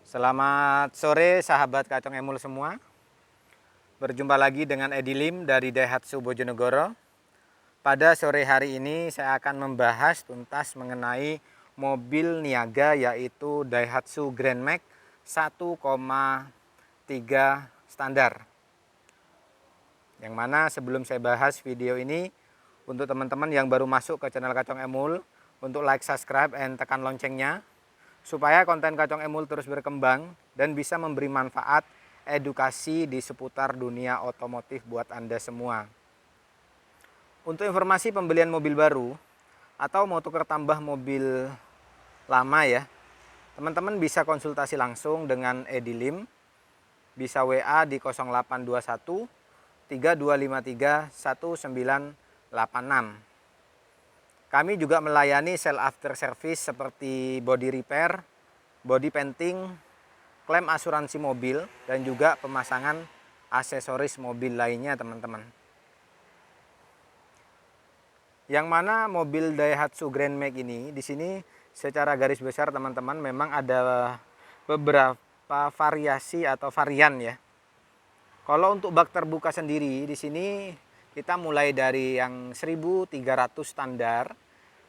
Selamat sore sahabat Kacang Emul semua. Berjumpa lagi dengan Edi Lim dari Daihatsu Bojonegoro. Pada sore hari ini saya akan membahas tuntas mengenai mobil niaga yaitu Daihatsu Grand Max 1,3 standar. Yang mana sebelum saya bahas video ini, untuk teman-teman yang baru masuk ke channel Kacang Emul, untuk like, subscribe, and tekan loncengnya supaya konten Kacang Emul terus berkembang dan bisa memberi manfaat edukasi di seputar dunia otomotif buat Anda semua. Untuk informasi pembelian mobil baru atau mau tukar tambah mobil lama ya, teman-teman bisa konsultasi langsung dengan Edi Lim, bisa WA di 0821 3253 1986. Kami juga melayani sell after service seperti body repair, body painting, klaim asuransi mobil, dan juga pemasangan aksesoris mobil lainnya teman-teman. Yang mana mobil Daihatsu Grand Max ini di sini secara garis besar teman-teman memang ada beberapa variasi atau varian ya. Kalau untuk bak terbuka sendiri di sini kita mulai dari yang 1300 standar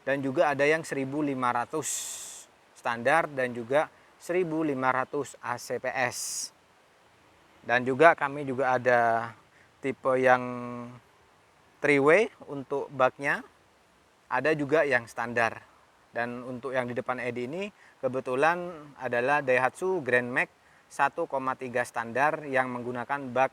dan juga ada yang 1500 standar dan juga 1500 ACPS. Dan juga kami juga ada tipe yang 3-way untuk baknya, ada juga yang standar. Dan untuk yang di depan Edi ini kebetulan adalah Daihatsu Grand Max 1,3 standar yang menggunakan bak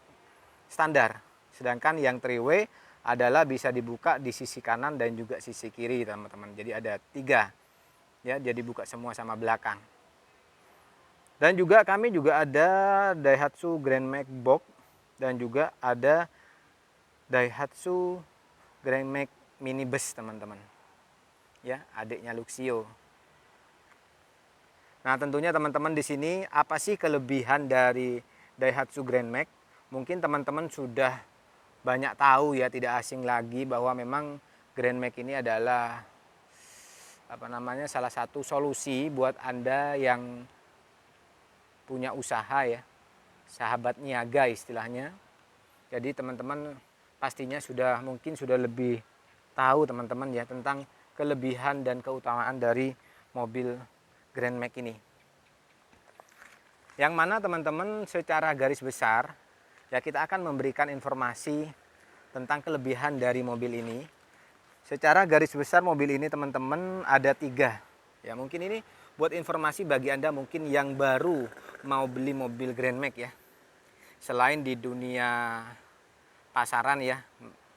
standar. Sedangkan yang 3-way adalah bisa dibuka di sisi kanan dan juga sisi kiri teman-teman. Jadi ada 3 ya, jadi buka semua sama belakang. Dan juga kami juga ada Daihatsu Grand Max Box dan juga ada Daihatsu Grand Max Minibus teman-teman. Ya, adiknya Luxio. Nah, tentunya teman-teman di sini apa sih kelebihan dari Daihatsu Grand Max? Mungkin teman-teman sudah banyak tahu ya, tidak asing lagi bahwa memang Grand Max ini adalah salah satu solusi buat Anda yang punya usaha ya, sahabat niaga istilahnya. Jadi teman-teman pastinya mungkin sudah lebih tahu teman-teman ya tentang kelebihan dan keutamaan dari mobil Grand Max ini. Yang mana teman-teman secara garis besar ya kita akan memberikan informasi tentang kelebihan dari mobil ini. Secara garis besar mobil ini teman-teman ada 3. Ya mungkin ini buat informasi bagi Anda mungkin yang baru mau beli mobil Grand Max ya. Selain di dunia pasaran ya,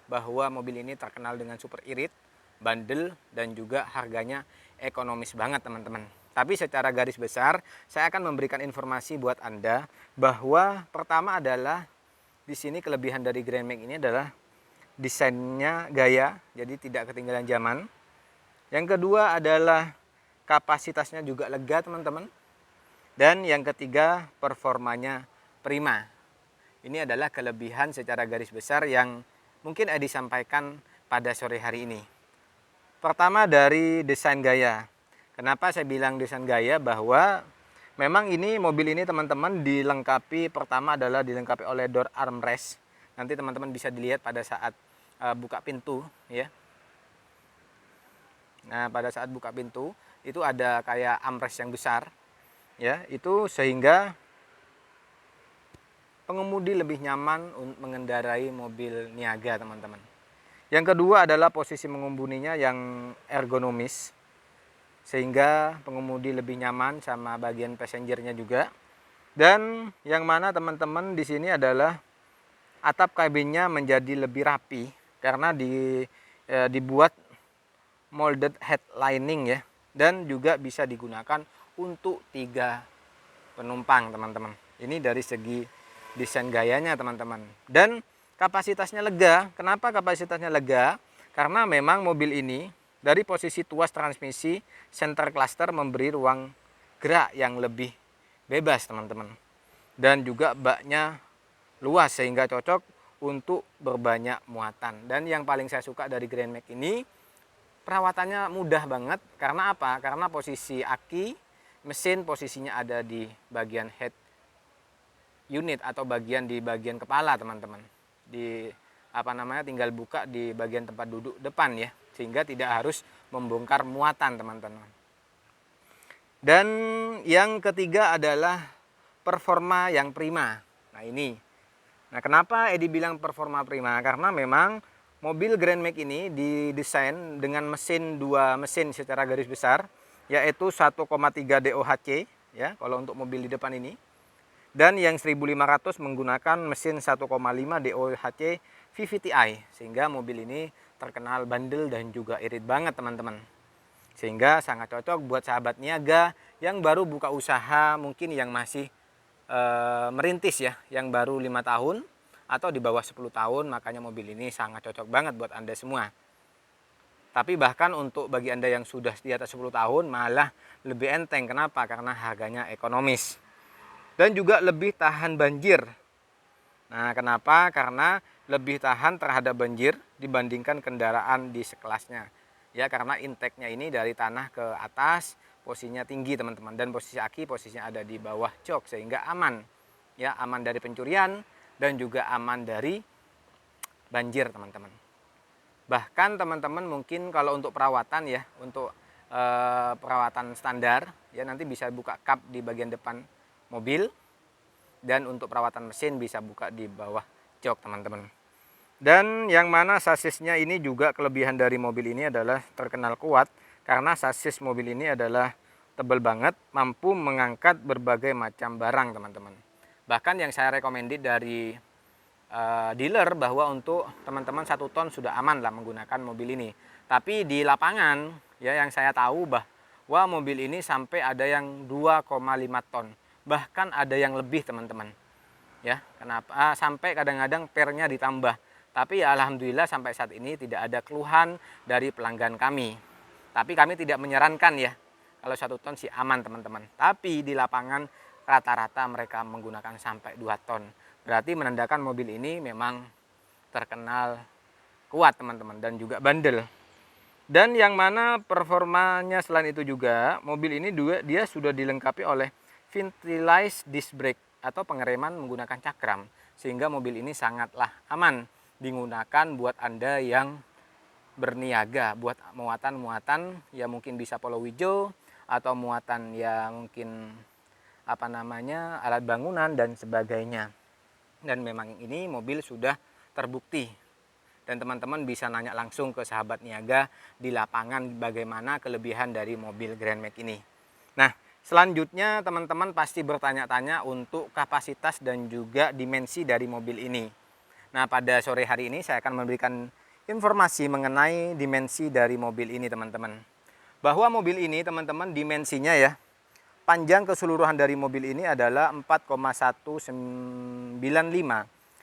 bahwa mobil ini terkenal dengan super irit, bandel, dan juga harganya ekonomis banget teman-teman. Tapi secara garis besar saya akan memberikan informasi buat Anda bahwa pertama adalah di sini kelebihan dari Grand Max ini adalah desainnya gaya, jadi tidak ketinggalan zaman. Yang kedua adalah kapasitasnya juga lega teman-teman. Dan yang ketiga performanya prima. Ini adalah kelebihan secara garis besar yang mungkin Edi sampaikan pada sore hari ini. Pertama dari desain gaya. Kenapa saya bilang desain gaya? Bahwa memang ini mobil ini teman-teman pertama adalah dilengkapi oleh door armrest. Nanti teman-teman bisa dilihat pada saat buka pintu ya. Nah, pada saat buka pintu itu ada kayak armrest yang besar ya, itu sehingga pengemudi lebih nyaman untuk mengendarai mobil niaga teman-teman. Yang kedua adalah posisi mengemudinya yang ergonomis, sehingga pengemudi lebih nyaman sama bagian passengernya juga. Dan yang mana teman-teman di sini adalah atap kabinnya menjadi lebih rapi karena dibuat molded headlining ya, dan juga bisa digunakan untuk 3 penumpang teman-teman. Ini dari segi desain gayanya teman-teman. Dan kapasitasnya lega. Kenapa kapasitasnya lega? Karena memang mobil ini dari posisi tuas transmisi center cluster memberi ruang gerak yang lebih bebas teman-teman. Dan juga baknya luas sehingga cocok untuk berbanyak muatan. Dan yang paling saya suka dari Grand Max ini perawatannya mudah banget. Karena apa? Karena posisi aki mesin posisinya ada di bagian head unit atau di bagian kepala teman-teman. Tinggal buka di bagian tempat duduk depan ya, sehingga tidak harus membongkar muatan teman-teman. Dan yang ketiga adalah performa yang prima. Nah, kenapa Edi bilang performa prima? Karena memang mobil Grand Max ini didesain dengan dua mesin secara garis besar, yaitu 1,3 DOHC ya kalau untuk mobil di depan ini. Dan yang 1500 menggunakan mesin 1,5 DOHC VVTi, sehingga mobil ini terkenal bandel dan juga irit banget teman-teman. Sehingga sangat cocok buat sahabat niaga yang baru buka usaha, mungkin yang masih merintis ya, yang baru 5 tahun atau di bawah 10 tahun, makanya mobil ini sangat cocok banget buat Anda semua. Tapi bahkan untuk bagi Anda yang sudah di atas 10 tahun malah lebih enteng. Kenapa? Karena harganya ekonomis dan juga lebih tahan banjir. Nah, kenapa? Karena lebih tahan terhadap banjir dibandingkan kendaraan di sekelasnya. Ya, karena intake-nya ini dari tanah ke atas, posisinya tinggi teman-teman, dan posisi aki posisinya ada di bawah jok, sehingga aman. Ya, aman dari pencurian dan juga aman dari banjir teman-teman. Bahkan teman-teman mungkin kalau untuk perawatan ya, untuk perawatan standar ya, nanti bisa buka kap di bagian depan mobil, dan untuk perawatan mesin bisa buka di bawah jok teman-teman. Dan yang mana sasisnya ini juga kelebihan dari mobil ini adalah terkenal kuat, karena sasis mobil ini adalah tebal banget, mampu mengangkat berbagai macam barang teman-teman. Bahkan yang saya rekomendasi dari dealer bahwa untuk teman-teman 1 ton sudah aman lah menggunakan mobil ini. Tapi di lapangan ya, yang saya tahu bahwa mobil ini sampai ada yang 2,5 ton, bahkan ada yang lebih teman-teman. Ya, kenapa? Sampai kadang-kadang pernya ditambah. Tapi ya alhamdulillah sampai saat ini tidak ada keluhan dari pelanggan kami. Tapi kami tidak menyarankan ya, kalau 1 ton sih aman teman-teman. Tapi di lapangan rata-rata mereka menggunakan sampai 2 ton. Berarti menandakan mobil ini memang terkenal kuat teman-teman, dan juga bandel. Dan yang mana performanya selain itu juga, mobil ini juga dia sudah dilengkapi oleh ventilized disc brake atau pengereman menggunakan cakram, sehingga mobil ini sangatlah aman digunakan buat Anda yang berniaga, buat muatan-muatan ya, mungkin bisa polo hijau atau muatan ya mungkin alat bangunan dan sebagainya. Dan memang ini mobil sudah terbukti, dan teman-teman bisa nanya langsung ke sahabat niaga di lapangan bagaimana kelebihan dari mobil Grand Max ini. Nah, selanjutnya teman-teman pasti bertanya-tanya untuk kapasitas dan juga dimensi dari mobil ini. Nah, pada sore hari ini saya akan memberikan informasi mengenai dimensi dari mobil ini teman-teman. Bahwa mobil ini teman-teman dimensinya ya, panjang keseluruhan dari mobil ini adalah 4,195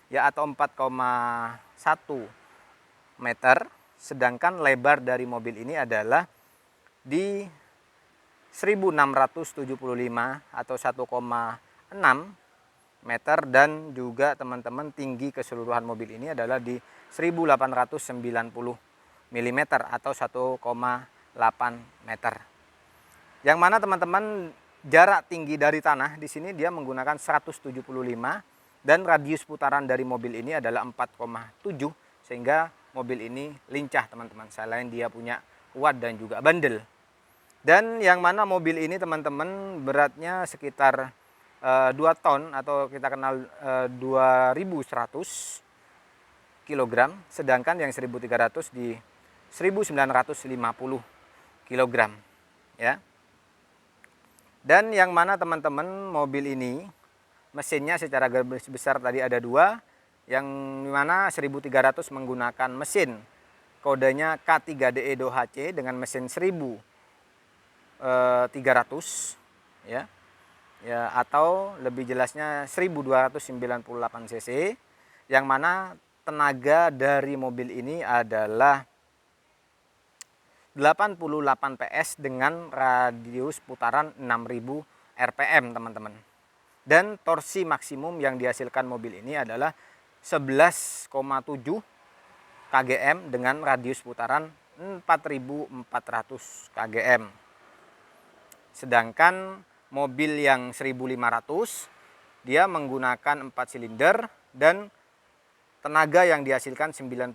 ya, atau 4,1 meter. Sedangkan lebar dari mobil ini adalah di 1675 atau 1,6 meter, dan juga teman-teman tinggi keseluruhan mobil ini adalah di 1890 mm atau 1,8 meter. Yang mana teman-teman jarak tinggi dari tanah di sini dia menggunakan 175, dan radius putaran dari mobil ini adalah 4,7, sehingga mobil ini lincah teman-teman. Selain dia punya kuat dan juga bandel. Dan yang mana mobil ini teman-teman beratnya sekitar 2 ton atau kita kenal 2100 kg, sedangkan yang 1300 di 1950 kg ya. Dan yang mana teman-teman mobil ini mesinnya secara garis besar tadi ada 2, yang mana 1300 menggunakan mesin kodenya K3DE DOHC dengan mesin 1300 ya. Ya, atau lebih jelasnya 1298 cc, yang mana tenaga dari mobil ini adalah 88 PS dengan radius putaran 6000 rpm teman-teman. Dan torsi maksimum yang dihasilkan mobil ini adalah 11,7 kgm dengan radius putaran 4400 kgm. Sedangkan mobil yang 1500, dia menggunakan 4 silinder dan tenaga yang dihasilkan 97,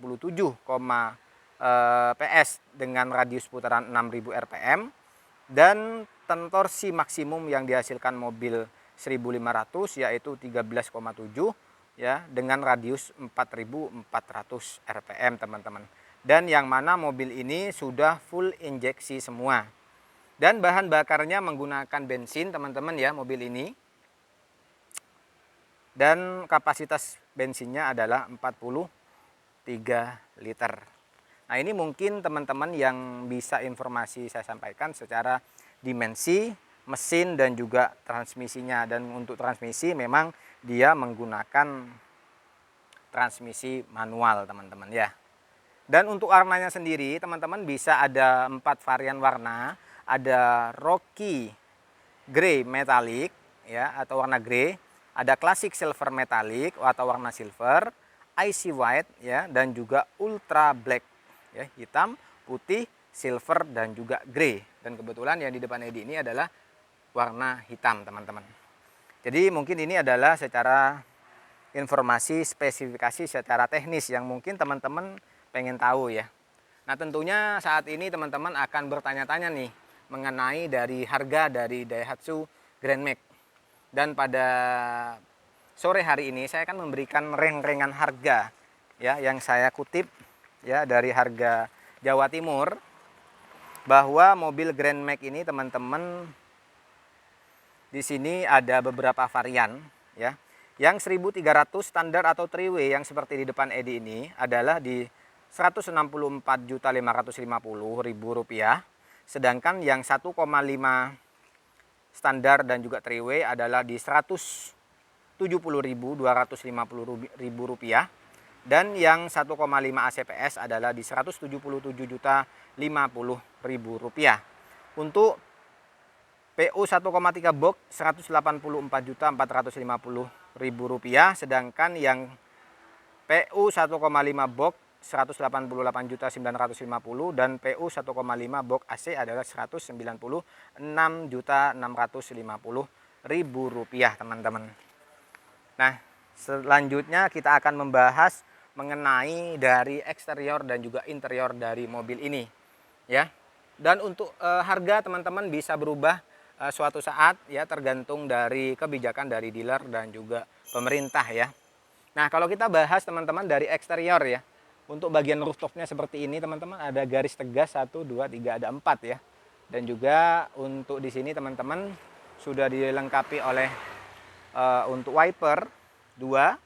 PS dengan radius putaran 6000 rpm, dan torsi maksimum yang dihasilkan mobil 1500 yaitu 13,7 ya, dengan radius 4400 rpm teman-teman. Dan yang mana mobil ini sudah full injeksi semua. Dan bahan bakarnya menggunakan bensin teman-teman ya, mobil ini. Dan kapasitas bensinnya adalah 43 liter. Nah, ini mungkin teman-teman yang bisa informasi saya sampaikan secara dimensi, mesin, dan juga transmisinya. Dan untuk transmisi memang dia menggunakan transmisi manual teman-teman ya. Dan untuk warnanya sendiri teman-teman bisa ada 4 varian warna. Ada Rocky Grey Metallic ya, atau warna grey. Ada Classic Silver Metallic atau warna silver, Icy White ya, dan juga Ultra Black ya, hitam, putih, silver, dan juga grey. Dan kebetulan yang di depan Edi ini adalah warna hitam teman-teman. Jadi mungkin ini adalah secara informasi spesifikasi secara teknis yang mungkin teman-teman pengen tahu ya. Nah, tentunya saat ini teman-teman akan bertanya-tanya nih mengenai dari harga dari Daihatsu Grand Max. Dan pada sore hari ini saya akan memberikan reng-rengan harga ya, yang saya kutip ya dari harga Jawa Timur, bahwa mobil Grand Max ini teman-teman di sini ada beberapa varian ya. Yang 1300 standar atau 3W yang seperti di depan Edi ini adalah di Rp164.550.000, sedangkan yang 1,5 standar dan juga 3W adalah di Rp170.250.000, dan yang 1,5 ACPS adalah di Rp177.050.000. Untuk PU 1,3 box Rp184.450.000, sedangkan yang PU 1,5 box Rp188.950.000, dan PU 1,5 box AC adalah Rp196.650.000 teman-teman. Nah, selanjutnya kita akan membahas mengenai dari eksterior dan juga interior dari mobil ini ya. Dan untuk harga teman-teman bisa berubah suatu saat ya, tergantung dari kebijakan dari dealer dan juga pemerintah ya. Nah, kalau kita bahas teman-teman dari eksterior ya, untuk bagian rooftopnya seperti ini teman-teman, ada garis tegas 1, 2, 3, ada 4 ya. Dan juga untuk di sini teman-teman sudah dilengkapi oleh untuk wiper 2.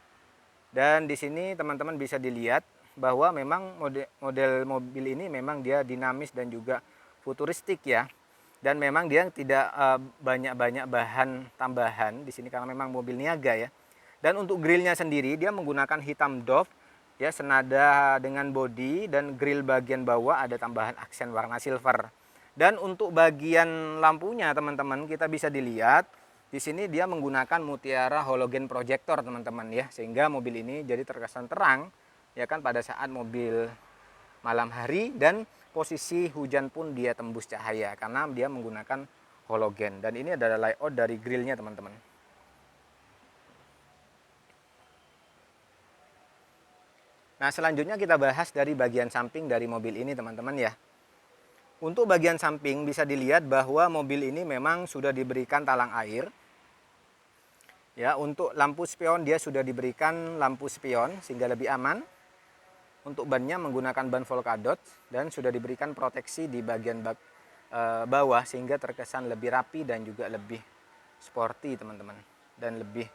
Dan di sini teman-teman bisa dilihat bahwa memang model mobil ini memang dia dinamis dan juga futuristik ya. Dan memang dia tidak banyak-banyak bahan tambahan di sini karena memang mobil niaga ya. Dan untuk grillnya sendiri dia menggunakan hitam doff ya, senada dengan bodi, dan grill bagian bawah ada tambahan aksen warna silver. Dan untuk bagian lampunya teman-teman kita bisa dilihat di sini dia menggunakan mutiara halogen projector teman-teman ya, sehingga mobil ini jadi terkesan terang ya kan pada saat mobil malam hari, dan posisi hujan pun dia tembus cahaya karena dia menggunakan halogen. Dan ini adalah layout dari grillnya teman-teman. Nah, selanjutnya kita bahas dari bagian samping dari mobil ini teman-teman ya. Untuk bagian samping bisa dilihat bahwa mobil ini memang sudah diberikan talang air. Ya, untuk lampu spion dia sudah diberikan lampu spion sehingga lebih aman. Untuk bannya menggunakan ban Volcadot dan sudah diberikan proteksi di bagian bawah sehingga terkesan lebih rapi dan juga lebih sporty teman-teman, dan lebih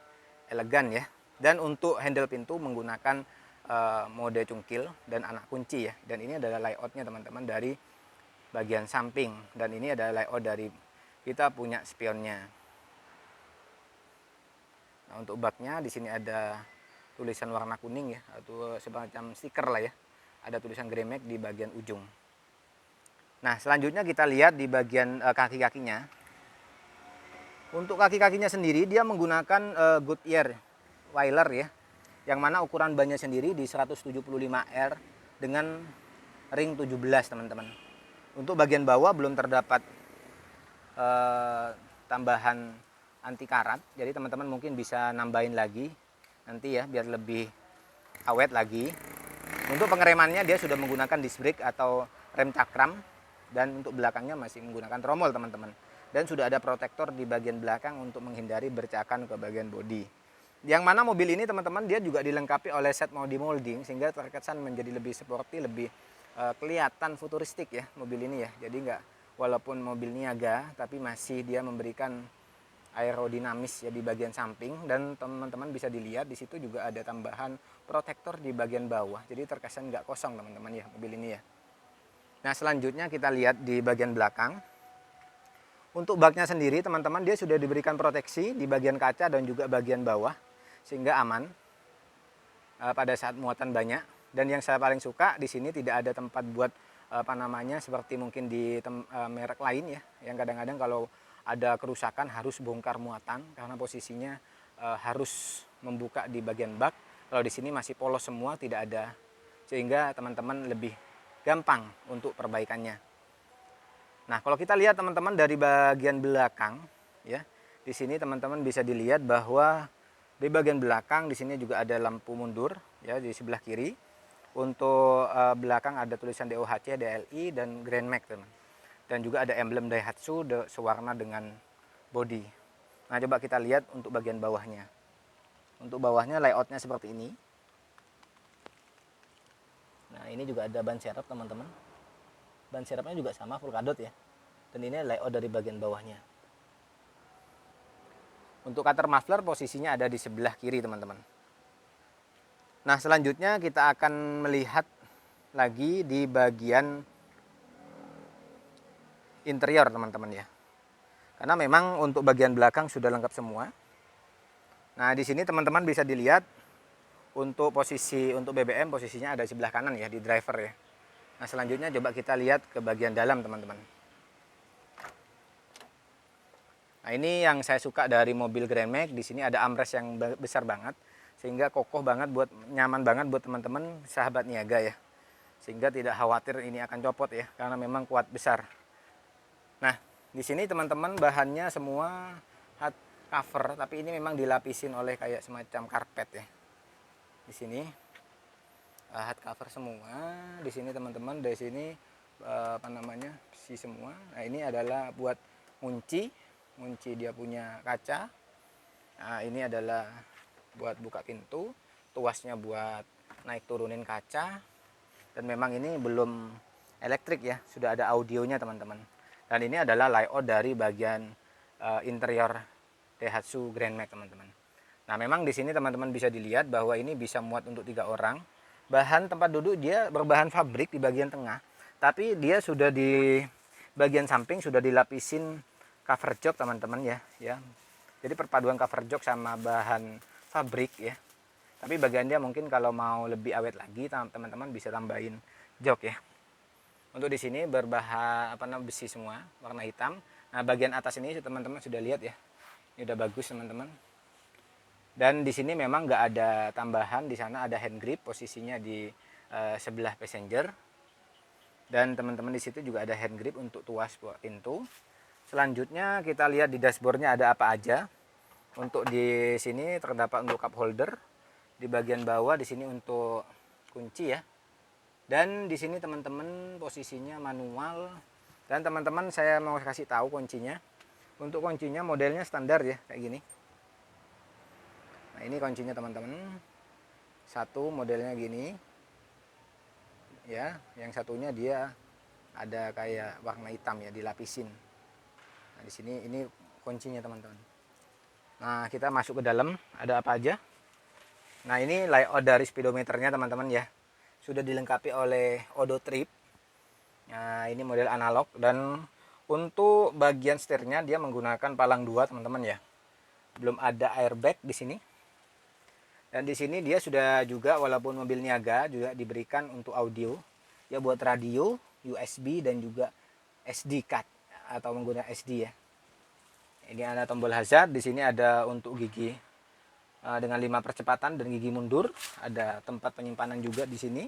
elegan ya. Dan untuk handle pintu menggunakan mode cungkil dan anak kunci ya. Dan ini adalah layoutnya teman-teman dari bagian samping, dan ini adalah layout dari kita punya spionnya. Nah, untuk baknya di sini ada tulisan warna kuning ya, atau semacam stiker lah ya. Ada tulisan Grand Max di bagian ujung. Nah, selanjutnya kita lihat di bagian kaki-kakinya. Untuk kaki-kakinya sendiri dia menggunakan Goodyear Wheeler ya, yang mana ukuran bannya sendiri di 175R dengan ring 17 teman-teman. Untuk bagian bawah belum terdapat tambahan anti karat. Jadi teman-teman mungkin bisa nambahin lagi nanti ya biar lebih awet lagi. Untuk pengeremannya dia sudah menggunakan disc brake atau rem cakram, dan untuk belakangnya masih menggunakan tromol teman-teman. Dan sudah ada protektor di bagian belakang untuk menghindari bercakan ke bagian bodi. Yang mana mobil ini teman-teman dia juga dilengkapi oleh set body molding sehingga terkesan menjadi lebih sporty, lebih kelihatan futuristik ya mobil ini ya. Jadi nggak, walaupun mobil niaga tapi masih dia memberikan aerodinamis ya di bagian samping, dan teman-teman bisa dilihat di situ juga ada tambahan protektor di bagian bawah. Jadi terkesan nggak kosong teman-teman ya mobil ini ya. Nah, selanjutnya kita lihat di bagian belakang. Untuk baknya sendiri teman-teman dia sudah diberikan proteksi di bagian kaca dan juga bagian bawah sehingga aman pada saat muatan banyak. Dan yang saya paling suka di sini tidak ada tempat buat seperti mungkin di merek lain ya, yang kadang-kadang kalau ada kerusakan harus bongkar muatan karena posisinya harus membuka di bagian bak. Kalau di sini masih polos semua, tidak ada, sehingga teman-teman lebih gampang untuk perbaikannya. Nah, kalau kita lihat teman-teman dari bagian belakang ya, di sini teman-teman bisa dilihat bahwa di bagian belakang di sini juga ada lampu mundur ya di sebelah kiri. Untuk belakang ada tulisan DOHC, DLI dan Grand Max teman. Dan juga ada emblem Daihatsu sewarna dengan body. Nah, coba kita lihat untuk bagian bawahnya. Untuk bawahnya layoutnya seperti ini. Nah, ini juga ada ban serep teman-teman. Ban serepnya juga sama full kadot ya. Dan ini layout dari bagian bawahnya. Untuk cutter muffler posisinya ada di sebelah kiri teman-teman. Nah, selanjutnya kita akan melihat lagi di bagian interior teman-teman ya. Karena memang untuk bagian belakang sudah lengkap semua. Nah, di sini teman-teman bisa dilihat untuk posisi untuk BBM posisinya ada di sebelah kanan ya, di driver ya. Nah, selanjutnya coba kita lihat ke bagian dalam teman-teman. Nah, ini yang saya suka dari mobil Grand Max. Di sini ada armrest yang besar banget sehingga kokoh banget, nyaman banget buat teman-teman sahabat niaga ya. Sehingga tidak khawatir ini akan copot ya, karena memang kuat besar. Nah, di sini teman-teman bahannya semua hard cover, tapi ini memang dilapisin oleh kayak semacam karpet ya. Di sini hard cover semua. Di sini teman-teman dari sini besi semua. Nah, ini adalah buat kunci dia punya kaca. Nah, ini adalah buat buka pintu, tuasnya buat naik turunin kaca. Dan memang ini belum elektrik ya, sudah ada audionya teman-teman. Dan ini adalah layout dari bagian interior Daihatsu Grand Max teman-teman. Nah, memang di sini teman-teman bisa dilihat bahwa ini bisa muat untuk 3 orang. Bahan tempat duduk dia berbahan fabrik di bagian tengah, tapi dia sudah di bagian samping sudah dilapisin cover jok teman-teman ya. Jadi perpaduan cover jok sama bahan fabrik ya. Tapi bagian dia mungkin kalau mau lebih awet lagi teman-teman bisa tambahin jok ya. Untuk di sini berbahan besi semua warna hitam. Nah, bagian atas ini teman-teman sudah lihat ya. Ini udah bagus teman-teman. Dan di sini memang nggak ada tambahan, di sana ada hand grip posisinya di sebelah passenger. Dan teman-teman di situ juga ada hand grip untuk tuas buat pintu. Selanjutnya kita lihat di dashboardnya ada apa aja. Untuk di sini terdapat untuk cup holder, di bagian bawah di sini untuk kunci ya. Dan di sini teman-teman posisinya manual. Dan teman-teman saya mau kasih tahu kuncinya. Untuk kuncinya modelnya standar ya kayak gini. Nah, ini kuncinya teman-teman. Satu modelnya gini. Ya, yang satunya dia ada kayak warna hitam ya dilapisin. Nah, di sini ini kuncinya teman-teman. Nah, kita masuk ke dalam, ada apa aja? Nah, ini layout dari speedometernya teman-teman ya. Sudah dilengkapi oleh Odo Trip. Nah, ini model analog, dan untuk bagian setirnya dia menggunakan palang 2 teman-teman ya. Belum ada airbag di sini. Dan di sini dia sudah juga, walaupun mobil niaga, juga diberikan untuk audio. Ya, buat radio, USB dan juga SD card atau menggunakan SD ya. Ini ada tombol hazard, di sini ada untuk gigi dengan 5 percepatan dan gigi mundur, ada tempat penyimpanan juga di sini.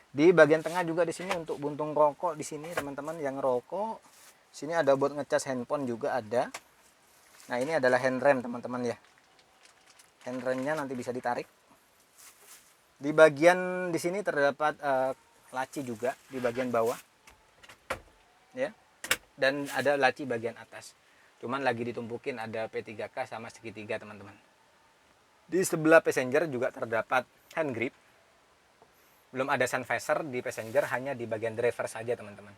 Di bagian tengah juga di sini untuk buntung rokok di sini teman-teman yang rokok. Sini ada buat ngecas handphone juga ada. Nah, ini adalah handrem teman-teman ya. Handremnya nanti bisa ditarik. Di bagian di sini terdapat laci juga di bagian bawah. Ya. Dan ada laci bagian atas. Cuman lagi ditumpukin, ada P3K sama segitiga teman-teman. Di sebelah passenger juga terdapat hand grip. Belum ada sun visor di passenger, hanya di bagian driver saja teman-teman.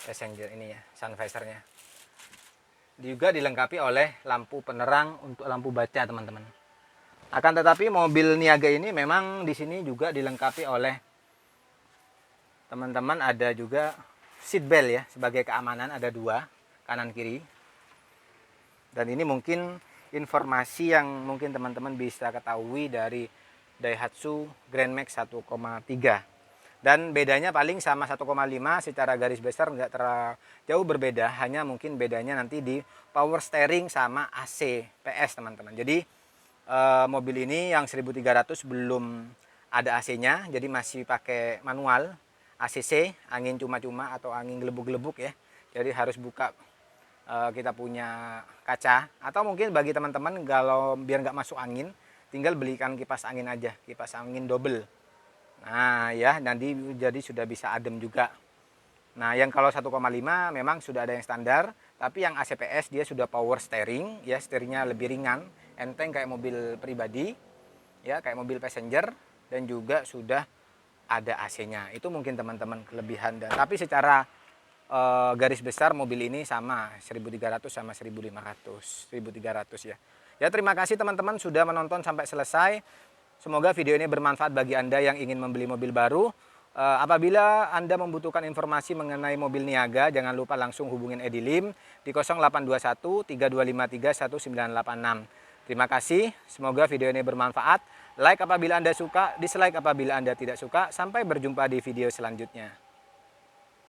Passenger ini ya, sun visornya. Juga dilengkapi oleh lampu penerang untuk lampu baca teman-teman. Akan tetapi mobil niaga ini memang di sini juga dilengkapi oleh teman-teman, ada juga seat belt ya, sebagai keamanan, ada 2 kanan kiri. Dan ini mungkin informasi yang mungkin teman-teman bisa ketahui dari Daihatsu Grand Max 1,3. Dan bedanya paling sama 1,5, secara garis besar nggak terlalu jauh berbeda, hanya mungkin bedanya nanti di power steering sama AC PS teman-teman. Jadi mobil ini yang 1300 belum ada AC-nya, jadi masih pakai manual ACC, angin cuma-cuma atau angin gelebuk-gelebuk ya. Jadi harus buka kita punya kaca, atau mungkin bagi teman-teman kalau biar nggak masuk angin, tinggal belikan kipas angin aja, kipas angin double. Nah ya, nanti jadi sudah bisa adem juga. Nah yang kalau 1,5 memang sudah ada yang standar, tapi yang ACPS dia sudah power steering ya, steeringnya lebih ringan, enteng kayak mobil pribadi ya, kayak mobil passenger, dan juga sudah ada AC-nya. Itu mungkin teman-teman kelebihan. Dan tapi secara garis besar mobil ini sama 1300 sama 1500, 1300 ya. Ya, terima kasih teman-teman sudah menonton sampai selesai. Semoga video ini bermanfaat bagi Anda yang ingin membeli mobil baru. Apabila Anda membutuhkan informasi mengenai mobil niaga, jangan lupa langsung hubungin Edilim di 0821 3253 1986. Terima kasih, semoga video ini bermanfaat. Like apabila Anda suka, dislike apabila Anda tidak suka. Sampai berjumpa di video selanjutnya.